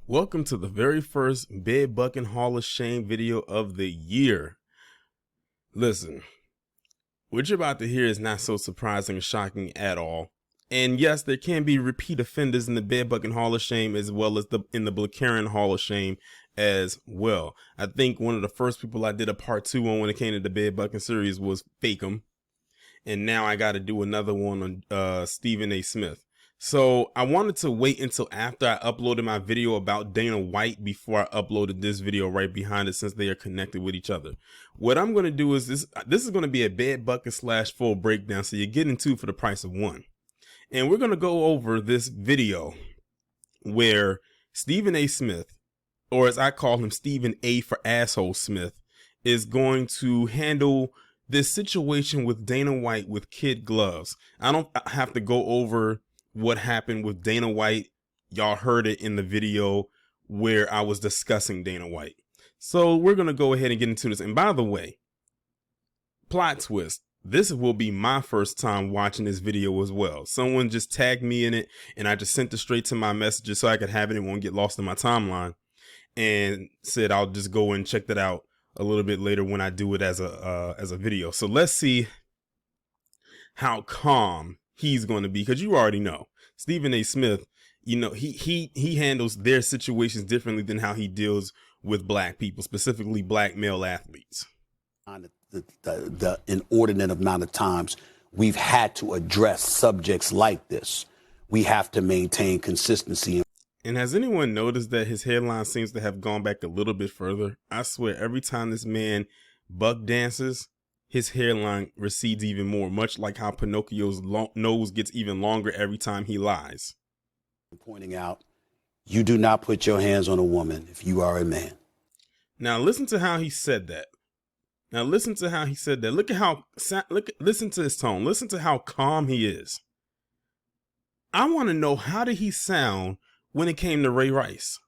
Welcome to the very first Bed Bucking Hall of Shame video of the year. Listen, what you're about to hear is not so surprising or shocking at all. And yes, there can be repeat offenders in the Bed Bucking Hall of Shame as well as in the Molly Qerim Hall of Shame as well. I think one of the first people I did a part 2 on when it came to the Bed Bucking series was Fake'em. And now I got to do another one on Stephan A. Smith. So I wanted to wait until after I uploaded my video about Dana White before I uploaded this video right behind it, since they are connected with each other. What I'm going to do is this is going to be a bed bucket / full breakdown. So you're getting two for the price of one. And we're going to go over this video where Stephan A. Smith, or as I call him, Stephan A for Asshole Smith, is going to handle this situation with Dana White with kid gloves. I don't have to go over what happened with Dana White. Y'all heard it in the video where I was discussing Dana White. So we're going to go ahead and get into this. And by the way, plot twist, this will be my first time watching this video as well. Someone just tagged me in it and I just sent it straight to my messages so I could have it and won't get lost in my timeline, and said I'll just go and check that out a little bit later when I do it as a video. So let's see how calm he's going to be, because you already know Stephan A. Smith, you know, he handles their situations differently than how he deals with black people, specifically black male athletes. The inordinate amount of times we've had to address subjects like this, we have to maintain consistency. And has anyone noticed that his hairline seems to have gone back a little bit further? I swear, every time this man buck dances, his hairline recedes even more, much like how Pinocchio's nose gets even longer every time he lies. Pointing out, you do not put your hands on a woman if you are a man. Now listen to how he said that. Listen at how, listen to his tone. Listen to how calm he is. I want to know, how did he sound when it came to Ray Rice?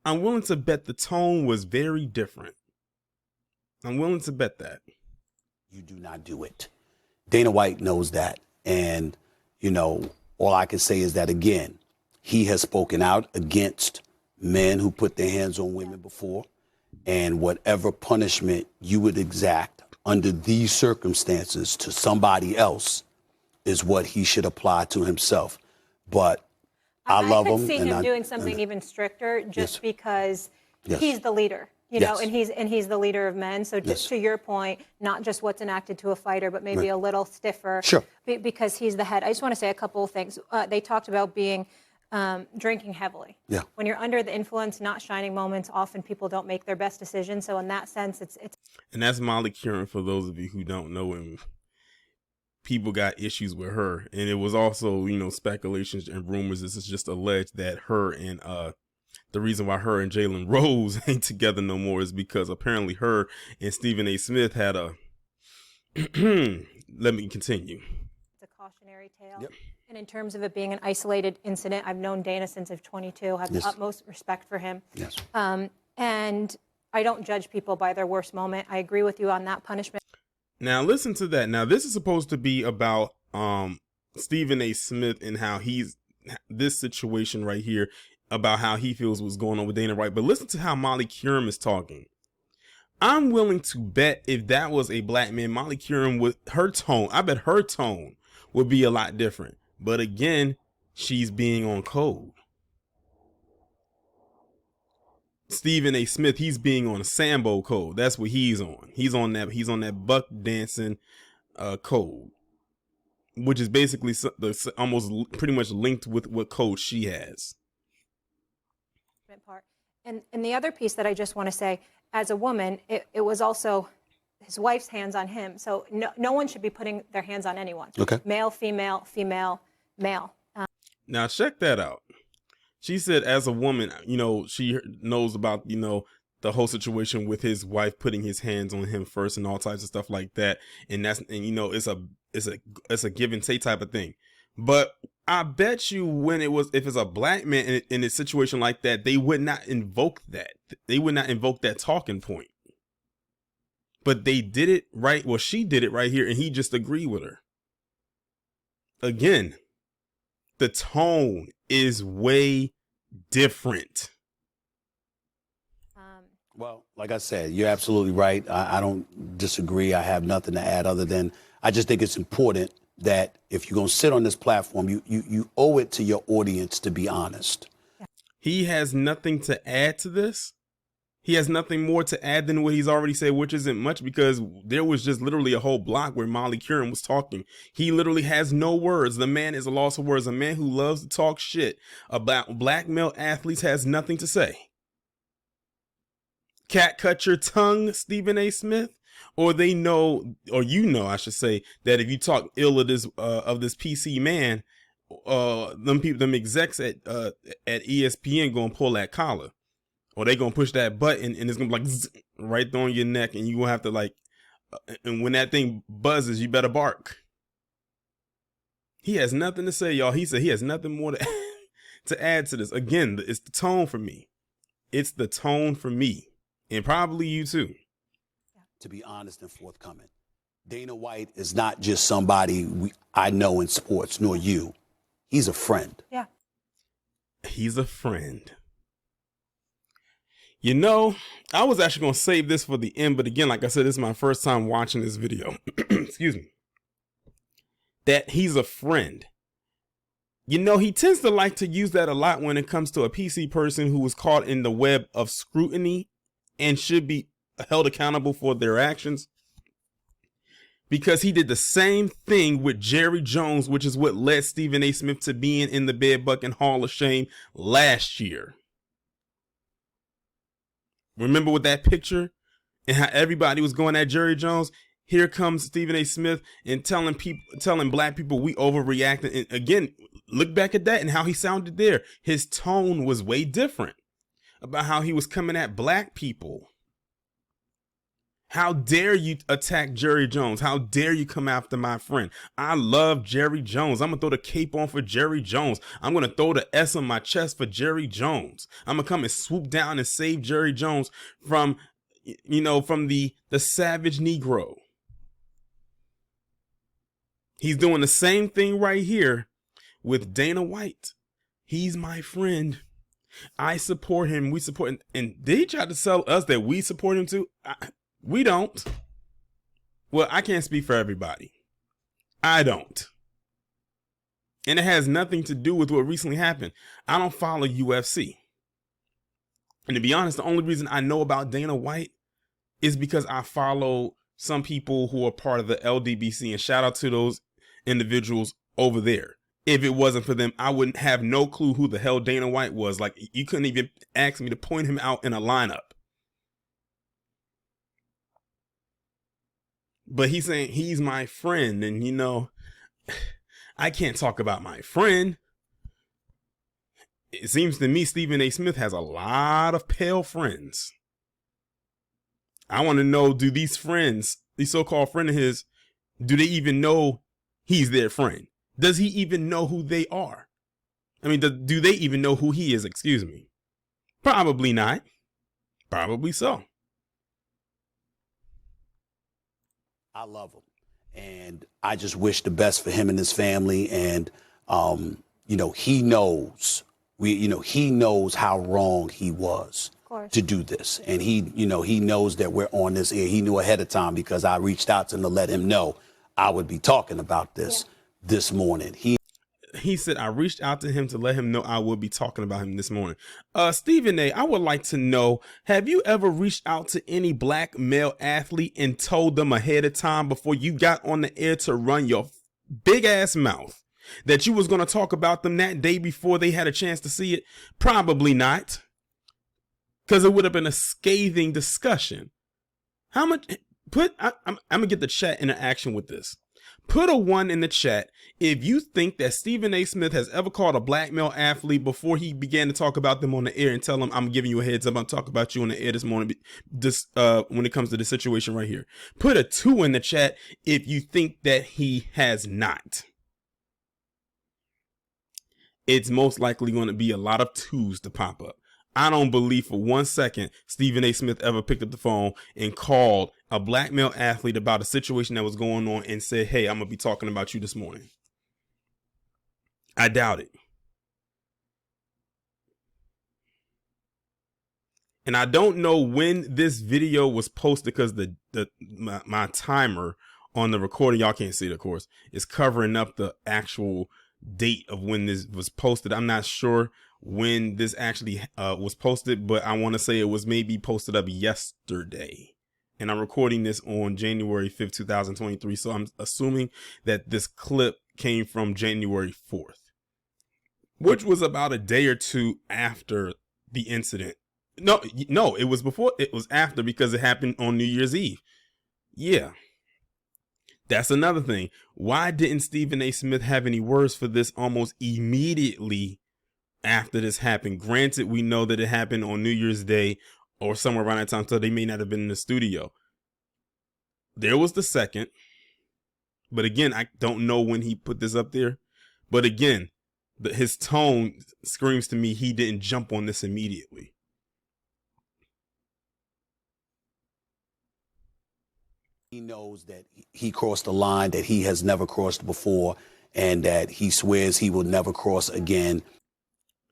I'm willing to bet the tone was very different. I'm willing to bet that. You do not do it. Dana White knows that. And, you know, all I can say is that, again, he has spoken out against men who put their hands on women before. And whatever punishment you would exact under these circumstances to somebody else is what he should apply to himself. But I love him. I could see him doing something even stricter, just because he's the leader. You know, and he's the leader of men. So just to your point, not just what's enacted to a fighter, but maybe a little stiffer. Sure. Because he's the head. I just want to say a couple of things. They talked about being drinking heavily. Yeah. When you're under the influence, not shining moments, often people don't make their best decisions. So in that sense, it's. And that's Molly Qerim, for those of you who don't know him. People got issues with her, and it was also, you know, speculations and rumors. This is just alleged that her and the reason why her and Jalen Rose ain't together no more is because apparently her and Stephan A. Smith had a let me continue. It's a cautionary tale. Yep. And in terms of it being an isolated incident, I've known Dana since I was 22. I have the utmost respect for him. Yes. And I don't judge people by their worst moment. I agree with you on that punishment. Now listen to that. Now this is supposed to be about Stephan A. Smith and how he's this situation right here, about how he feels was going on with Dana White. But listen to how Molly Qerim is talking. I'm willing to bet if that was a black man, Molly Qerim, with her tone, I bet her tone would be a lot different. But again, she's being on code. Stephan A. Smith, he's being on a Sambo code. That's what he's on. He's on that buck dancing code, which is basically almost pretty much linked with what code she has. Part. And the other piece that I just want to say, as a woman, it was also his wife's hands on him. So no one should be putting their hands on anyone. Okay. Male, female, female, male. Now check that out. She said, as a woman, you know, she knows about, you know, the whole situation with his wife putting his hands on him first and all types of stuff like that. And you know, it's a give and take type of thing. But I bet you if it's a black man in a situation like that, they would not invoke that. They would not invoke that talking point. But they did it right. Well, she did it right here, and he just agreed with her. Again, the tone is way different. Well, like I said, you're absolutely right. I don't disagree. I have nothing to add other than I just think it's important that if you're going to sit on this platform, you owe it to your audience to be honest. He has nothing to add to this. He has nothing more to add than what he's already said, which isn't much, because there was just literally a whole block where Molly Qerim was talking. He literally has no words. The man is a loss of words. A man who loves to talk shit about black male athletes has nothing to say. Cat, cut your tongue, Stephen A. Smith. Or they know, or you know, I should say, that if you talk ill of this PC man, them execs at ESPN gonna pull that collar, or they gonna push that button and it's gonna be like zzz, right there on your neck, and you gonna have to like, and when that thing buzzes, you better bark. He has nothing to say, y'all. He said he has nothing more to add to this. Again, it's the tone for me. It's the tone for me. And probably you too. To be honest and forthcoming, Dana White is not just somebody I know in sports, nor you. He's a friend. Yeah. He's a friend. You know, I was actually going to save this for the end, but again, like I said, this is my first time watching this video. Excuse me. That he's a friend. You know, he tends to like to use that a lot when it comes to a PC person who was caught in the web of scrutiny and should be held accountable for their actions, because he did the same thing with Jerry Jones, which is what led Stephen A. Smith to being in the Bed Bucking Hall of Shame last year. Remember with that picture and how everybody was going at Jerry Jones? Here comes Stephen A. Smith and telling black people we overreacted. And again, look back at that and how he sounded there. His tone was way different about how he was coming at black people. How dare you attack Jerry Jones? How dare you come after my friend? I love Jerry Jones. I'm going to throw the cape on for Jerry Jones. I'm going to throw the S on my chest for Jerry Jones. I'm going to come and swoop down and save Jerry Jones from, you know, from the savage Negro. He's doing the same thing right here with Dana White. He's my friend. I support him. We support him. And did he try to sell us that we support him too? We don't. Well, I can't speak for everybody. I don't. And it has nothing to do with what recently happened. I don't follow UFC. And to be honest, the only reason I know about Dana White is because I follow some people who are part of the LDBC, and shout out to those individuals over there. If it wasn't for them, I wouldn't have no clue who the hell Dana White was. Like, you couldn't even ask me to point him out in a lineup. But he's saying he's my friend, and you know, I can't talk about my friend. It seems to me Stephen A. Smith has a lot of pale friends. I want to know, do these friends, these so-called friends of his, do they even know he's their friend? Does he even know who they are? I mean, do they even know who he is? Excuse me. Probably not. Probably so. I love him. And I just wish the best for him and his family. And, you know, he knows, he knows how wrong he was to do this. And he, you know, he knows that we're on this air. He knew ahead of time because I reached out to him to let him know I would be talking about this this morning. He said, I reached out to him to let him know I would be talking about him this morning. Stephen A., I would like to know, have you ever reached out to any black male athlete and told them ahead of time before you got on the air to run your big ass mouth that you was going to talk about them that day before they had a chance to see it? Probably not. Because it would have been a scathing discussion. How much... I'm going to get the chat into action with this. Put a 1 in the chat if you think that Stephen A. Smith has ever called a black male athlete before he began to talk about them on the air and tell them, I'm giving you a heads up, I'm talking about you on the air this morning, when it comes to the situation right here. Put a 2 in the chat if you think that he has not. It's most likely going to be a lot of 2s to pop up. I don't believe for 1 second Stephen A. Smith ever picked up the phone and called a black male athlete about a situation that was going on and said, hey, I'm going to be talking about you this morning. I doubt it. And I don't know when this video was posted because my timer on the recording, y'all can't see it, of course, is covering up the actual date of when this was posted. I'm not sure when this actually was posted, but I want to say it was maybe posted up yesterday. And I'm recording this on January 5th, 2023. So I'm assuming that this clip came from January 4th, which was about a day or two after the incident. No, it was before. It was after, because it happened on New Year's Eve. Yeah. That's another thing. Why didn't Stephen A. Smith have any words for this almost immediately after this happened? Granted, we know that it happened on New Year's Day or somewhere around that time, so they may not have been in the studio. There was the second. But again, I don't know when he put this up there. But again, his tone screams to me he didn't jump on this immediately. He knows that he crossed a line that he has never crossed before, and that he swears he will never cross again.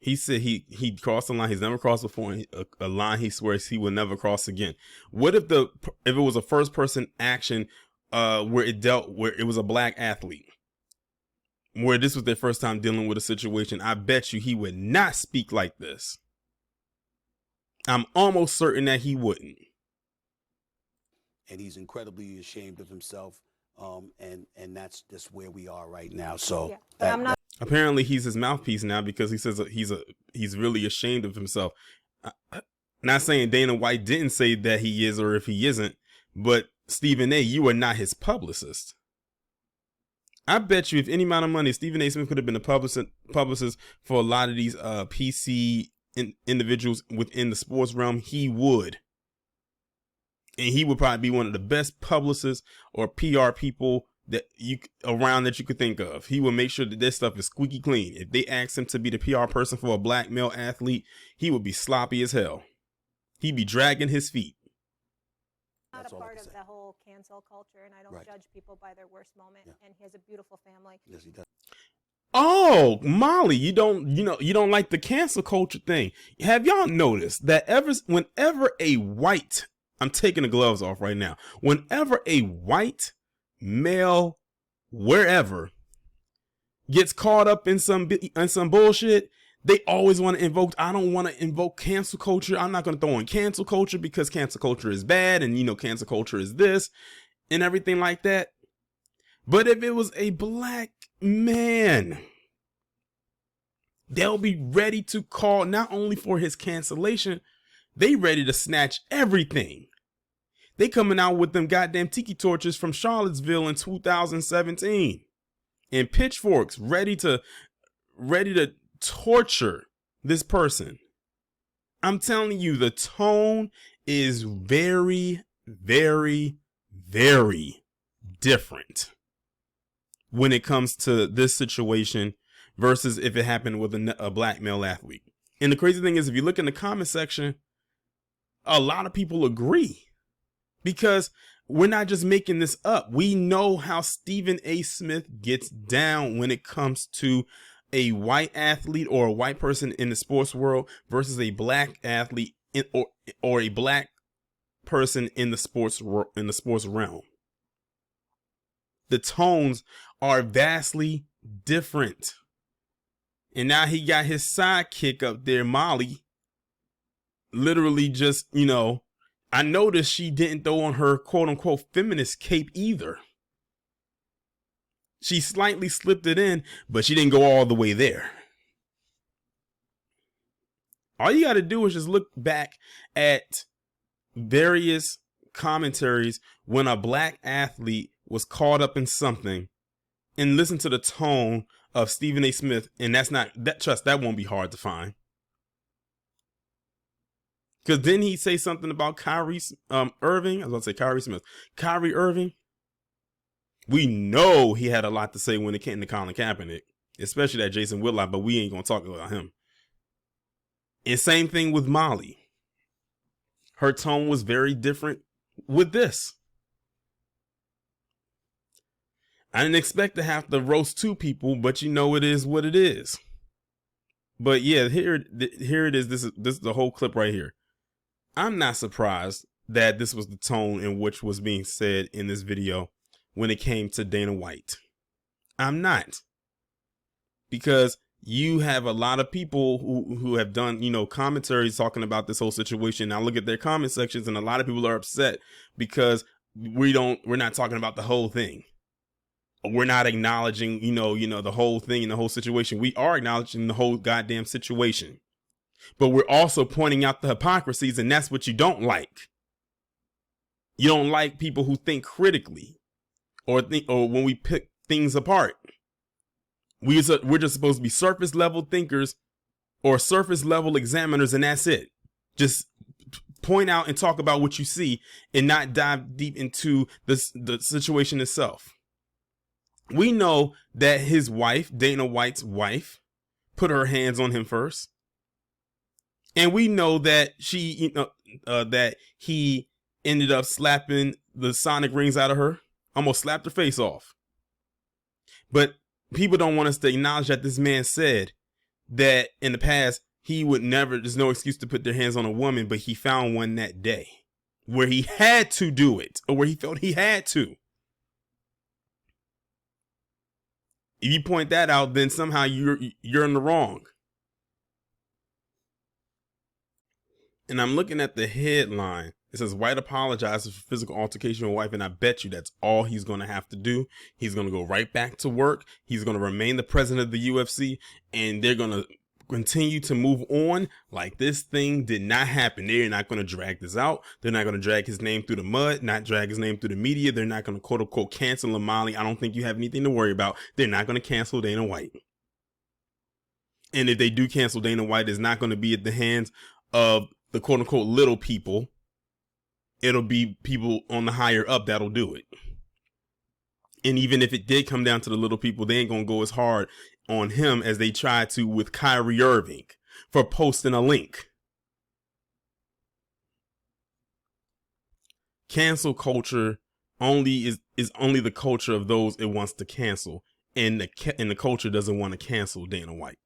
He said he crossed a line he's never crossed before, and a line he swears he will never cross again. What if it was a first person action where it was a black athlete, where this was their first time dealing with a situation? I bet you he would not speak like this. I'm almost certain that he wouldn't. And he's incredibly ashamed of himself, and that's just where we are right now. So yeah, apparently he's his mouthpiece now, because he says he's really ashamed of himself. Not saying Dana White didn't say that he is, or if he isn't, but Stephen A., you are not his publicist. I bet you if any amount of money, Stephen A. Smith could have been a publicist for a lot of these PC individuals within the sports realm, he would. And he would probably be one of the best publicists or PR people that you could think of. He would make sure that this stuff is squeaky clean. If they asked him to be the PR person for a black male athlete, he would be sloppy as hell. He'd be dragging his feet. Not a part of the whole cancel culture, and I don't judge people by their worst moment. Yeah. And he has a beautiful family. Yes, he does. Oh, Molly, you don't like the cancel culture thing. Have y'all noticed that whenever a white, I'm taking the gloves off right now, whenever a white male, wherever, gets caught up in some bullshit, they always want to invoke, I don't want to invoke cancel culture. I'm not going to throw in cancel culture because cancel culture is bad, and cancel culture is this and everything like that. But if it was a black man, they'll be ready to call not only for his cancellation, they ready to snatch everything. They coming out with them goddamn tiki torches from Charlottesville in 2017 and pitchforks ready to torture this person. I'm telling you, the tone is very, very, very different when it comes to this situation versus if it happened with a black male athlete. And the crazy thing is, if you look in the comment section, a lot of people agree, because we're not just making this up. We know how Stephen A. Smith gets down when it comes to a white athlete or a white person in the sports world versus a black athlete or a black person in the sports realm. The tones are vastly different. And now he got his sidekick up there, Molly, literally just, I noticed she didn't throw on her quote unquote feminist cape either. She slightly slipped it in, but she didn't go all the way there. All you got to do is just look back at various commentaries when a black athlete was caught up in something and listen to the tone of Stephen A. Smith. And that won't be hard to find. Because didn't he say something about Kyrie Irving? I was about to say Kyrie Smith. Kyrie Irving. We know he had a lot to say when it came to Colin Kaepernick, especially that Jason Whitlock, but we ain't going to talk about him. And same thing with Molly. Her tone was very different with this. I didn't expect to have to roast two people, but it is what it is. But yeah, here it is. This is the whole clip right here. I'm not surprised that this was the tone in which was being said in this video when it came to Dana White. I'm not. Because you have a lot of people who have done, commentaries talking about this whole situation. Now look at their comment sections, and a lot of people are upset because we're not talking about the whole thing. We're not acknowledging, the whole thing and the whole situation. We are acknowledging the whole goddamn situation. But we're also pointing out the hypocrisies, and that's what you don't like. You don't like people who think critically or when we pick things apart. We're just supposed to be surface level thinkers or surface level examiners, and that's it. Just point out and talk about what you see and not dive deep into the situation itself. We know that his wife, Dana White's wife, put her hands on him first. And we know that that he ended up slapping the sonic rings out of her, almost slapped her face off. But people don't want us to acknowledge that this man said that in the past, he would never, there's no excuse to put their hands on a woman, but he found one that day where he had to do it, or where he felt he had to. If you point that out, then somehow you're in the wrong. And I'm looking at the headline. It says, White apologizes for physical altercation with wife. And I bet you that's all he's going to have to do. He's going to go right back to work. He's going to remain the president of the UFC. And they're going to continue to move on like this thing did not happen. They're not going to drag this out. They're not going to drag his name through the mud, not drag his name through the media. They're not going to quote unquote cancel Molly. I don't think you have anything to worry about. They're not going to cancel Dana White. And if they do cancel Dana White, it's not going to be at the hands of the quote unquote little people. It'll be people on the higher up that'll do it. And even if it did come down to the little people, they ain't going to go as hard on him as they tried to with Kyrie Irving for posting a link. Cancel culture is only the culture of those it wants to cancel. And the culture doesn't want to cancel Dana White.